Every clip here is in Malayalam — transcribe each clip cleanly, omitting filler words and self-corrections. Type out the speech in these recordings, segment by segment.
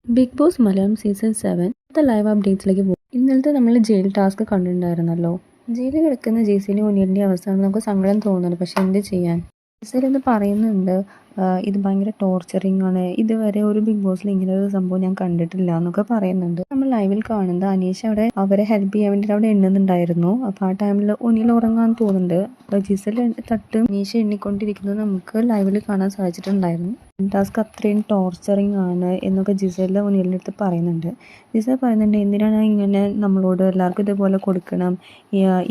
ബിഗ് ബോസ് മലയാളം സീസൺ 7 ഇന്നത്തെ ലൈവ് അപ്ഡേറ്റ്സിലേക്ക് പോകും. ഇന്നലത്തെ നമ്മൾ ജയിൽ ടാസ്ക് കണ്ടിട്ടുണ്ടായിരുന്നല്ലോ. ജയിലിൽ കിടക്കുന്ന ജെയ്സിലും ഒനിയലിൻ്റെ അവസ്ഥ നമുക്ക് സങ്കടം തോന്നുന്നുണ്ട്. പക്ഷെ എന്ത് ചെയ്യാൻ, ജെയ്സൽ എന്ന് പറയുന്നുണ്ട് ഇത് ഭയങ്കര ടോർച്ചറിങ് ആണ്, ഇതുവരെ ഒരു ബിഗ് ബോസിൽ ഇങ്ങനെ ഒരു സംഭവം ഞാൻ കണ്ടിട്ടില്ല എന്നൊക്കെ പറയുന്നുണ്ട്. നമ്മൾ ലൈവിൽ കാണുന്നത് അനീഷ് അവിടെ അവരെ ഹെൽപ്പ് ചെയ്യാൻ വേണ്ടിയിട്ട് അവിടെ എണ്ണുന്നുണ്ടായിരുന്നു. അപ്പോൾ ആ ടൈമിൽ ഒനിയിൽ ഉറങ്ങാൻ തോന്നുന്നുണ്ട്. അപ്പോൾ ജിസൽ തട്ടും അനീഷ് എണ്ണിക്കൊണ്ടിരിക്കുന്നത് നമുക്ക് ലൈവിൽ കാണാൻ സാധിച്ചിട്ടുണ്ടായിരുന്നു. ടാസ്ക് അത്രയും ടോർച്ചറിങ് ആണ് എന്നൊക്കെ ജിസേൽ ഒനിയലിൻ്റെ അടുത്ത് പറയുന്നുണ്ട്. ജിസേൽ പറയുന്നുണ്ട്, എന്തിനാണ് ഇങ്ങനെ നമ്മളോട് എല്ലാവർക്കും ഇതേപോലെ കൊടുക്കണം,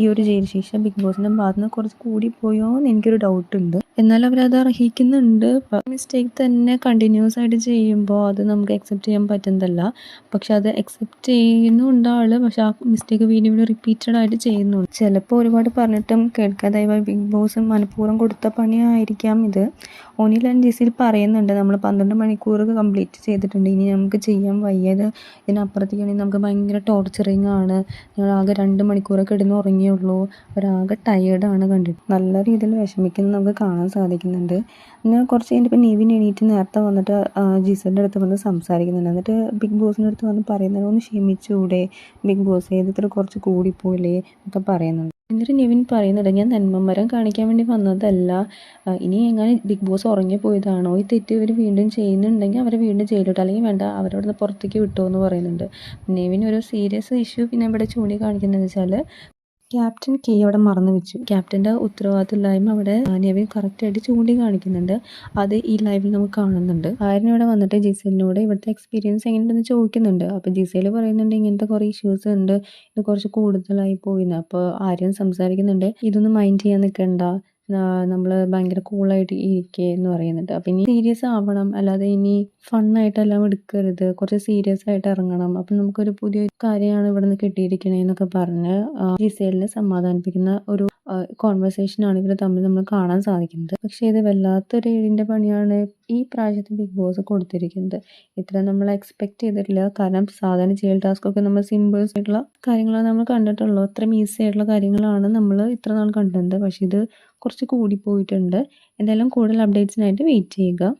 ഈ ഒരു ജയിൽ ശിക്ഷ ബിഗ് ബോസിൻ്റെ ഭാഗത്ത് നിന്ന് കുറച്ച് കൂടിപ്പോയോ എന്ന് എനിക്കൊരു ഡൗട്ടുണ്ട്. എന്നാൽ അവരത് അർഹിക്കുന്നുണ്ട്. മിസ്റ്റേക്ക് തന്നെ കണ്ടിന്യൂസ് ആയിട്ട് ചെയ്യുമ്പോൾ അത് നമുക്ക് അക്സെപ്റ്റ് ചെയ്യാൻ പറ്റുന്നതല്ല. പക്ഷെ അത് അക്സെപ്റ്റ് ചെയ്യുന്നുണ്ട് ആള്. പക്ഷെ ആ മിസ്റ്റേക്ക് വീണ്ടും വീണ്ടും റിപ്പീറ്റഡ് ആയിട്ട് ചെയ്യുന്നുണ്ട്. ചിലപ്പോൾ ഒരുപാട് പറഞ്ഞിട്ടും കേൾക്കാതായി ബിഗ് ബോസ് മനഃപൂർവ്വം കൊടുത്ത പണിയായിരിക്കാം ഇത്. ഒനിൽ ആൻഡ് ജിസിൽ പറയുന്നുണ്ട്, നമ്മൾ 12 മണിക്കൂർ കംപ്ലീറ്റ് ചെയ്തിട്ടുണ്ട്, ഇനി നമുക്ക് ചെയ്യാൻ വയ്യത്, ഇതിനപ്പുറത്തേക്കാണെങ്കിൽ നമുക്ക് ഭയങ്കര ടോർച്ചറിങ് ആണ്, ഞങ്ങൾ ആകെ 2 മണിക്കൂറൊക്കെ കിടന്ന് ഉറങ്ങിയുള്ളൂ, അവരാകെ ടയേർഡാണ് കണ്ടിട്ട്. നല്ല രീതിയിൽ വിഷമിക്കുന്നത് നമുക്ക് കാണാൻ സാധിക്കുന്നുണ്ട്. പിന്നെ കുറച്ച് കഴിഞ്ഞപ്പോൾ നിവിൻ എണീറ്റ് നേരത്തെ വന്നിട്ട് ജിസലിൻ്റെ അടുത്ത് വന്ന് സംസാരിക്കുന്നുണ്ട്. എന്നിട്ട് ബിഗ് ബോസിൻ്റെ അടുത്ത് വന്ന് പറയുന്നത്, ഒന്ന് ക്ഷമിച്ചൂടെ ബിഗ് ബോസ്, ഏതിത്ര കുറച്ച് കൂടിപ്പോയില്ലേ എന്നൊക്കെ പറയുന്നുണ്ട്. എന്നിട്ട് നിവിൻ പറയുന്നുണ്ട്, ഞാൻ നന്മമരം കാണിക്കാൻ വേണ്ടി വന്നതല്ല, ഇനി എങ്ങനെ ബിഗ് ബോസ് ഉറങ്ങിപ്പോയതാണോ, ഈ തെറ്റ് ഇവർ വീണ്ടും ചെയ്യുന്നുണ്ടെങ്കിൽ അവരെ വീണ്ടും ജയിലിലോട്ട്, അല്ലെങ്കിൽ വേണ്ട അവരവിടുന്ന് പുറത്തേക്ക് വിട്ടോ എന്ന് പറയുന്നുണ്ട്. നിവിൻ ഒരു സീരിയസ് ഇഷ്യൂ പിന്നെ ഇവിടെ ചൂണ്ടിക്കാണിക്കുന്നതെന്ന് വെച്ചാൽ ക്യാപ്റ്റൻ കീ അവിടെ മറന്നു വെച്ചു. ക്യാപ്റ്റൻ്റെ ഉത്തരവാദിത്തമില്ലായ്മ അവിടെ നെവിൻ കറക്റ്റായിട്ട് ചൂണ്ടിക്കാണിക്കുന്നുണ്ട്. അത് ഈ ലൈവിൽ നമുക്ക് കാണുന്നുണ്ട്. ആര്യൻ ഇവിടെ വന്നിട്ട് ജിസേലിനോട് ഇവിടുത്തെ എക്സ്പീരിയൻസ് എങ്ങനെയുണ്ടെന്ന് ചോദിക്കുന്നുണ്ട്. അപ്പോൾ ജിസേൽ പറയുന്നുണ്ട്, ഇങ്ങനത്തെ കുറേ ഇഷ്യൂസ് ഉണ്ട്, ഇത് കുറച്ച് കൂടുതലായി പോയിന്ന്. അപ്പോൾ ആര്യൻ സംസാരിക്കുന്നുണ്ട്, ഇതൊന്നും മൈൻഡ് ചെയ്യാൻ നിൽക്കണ്ട, നമ്മൾ ഭയങ്കര കൂളായിട്ട് ഇരിക്കുക എന്ന് പറയുന്നുണ്ട്. അപ്പം ഇനി സീരിയസ് ആവണം, അല്ലാതെ ഇനി ഫണ്ണായിട്ടെല്ലാം എടുക്കരുത്, കുറച്ച് സീരിയസ് ആയിട്ട് ഇറങ്ങണം, അപ്പം നമുക്കൊരു പുതിയ കാര്യമാണ് ഇവിടെ നിന്ന് കിട്ടിയിരിക്കണേന്നൊക്കെ പറഞ്ഞ് ജിസേലിനെ സമാധാനിപ്പിക്കുന്ന ഒരു കോൺവെർസേഷനാണ് ഇവർ തമ്മിൽ നമ്മൾ കാണാൻ സാധിക്കുന്നത്. പക്ഷേ ഇത് വല്ലാത്തൊരു ഏഴിൻ്റെ പണിയാണ് ഈ പ്രാവശ്യത്തെ ബിഗ് ബോസ് കൊടുത്തിരിക്കുന്നത്. ഇത്ര നമ്മൾ എക്സ്പെക്ട് ചെയ്തിട്ടില്ല. കാരണം സാധാരണ ജയിൽ ടാസ്കൊക്കെ നമ്മൾ സിമ്പിൾസ് ആയിട്ടുള്ള കാര്യങ്ങളാണ് നമ്മൾ കണ്ടിട്ടുള്ളൂ, അത്രയും ഈസി ആയിട്ടുള്ള കാര്യങ്ങളാണ് നമ്മൾ ഇത്ര നാൾ കണ്ടിട്ടുണ്ട്. പക്ഷേ ഇത് കുറച്ച് കൂടിപ്പോയിട്ടുണ്ട്. എന്തായാലും കൂടുതൽ അപ്ഡേറ്റ്സിനായിട്ട് വെയിറ്റ് ചെയ്യുക.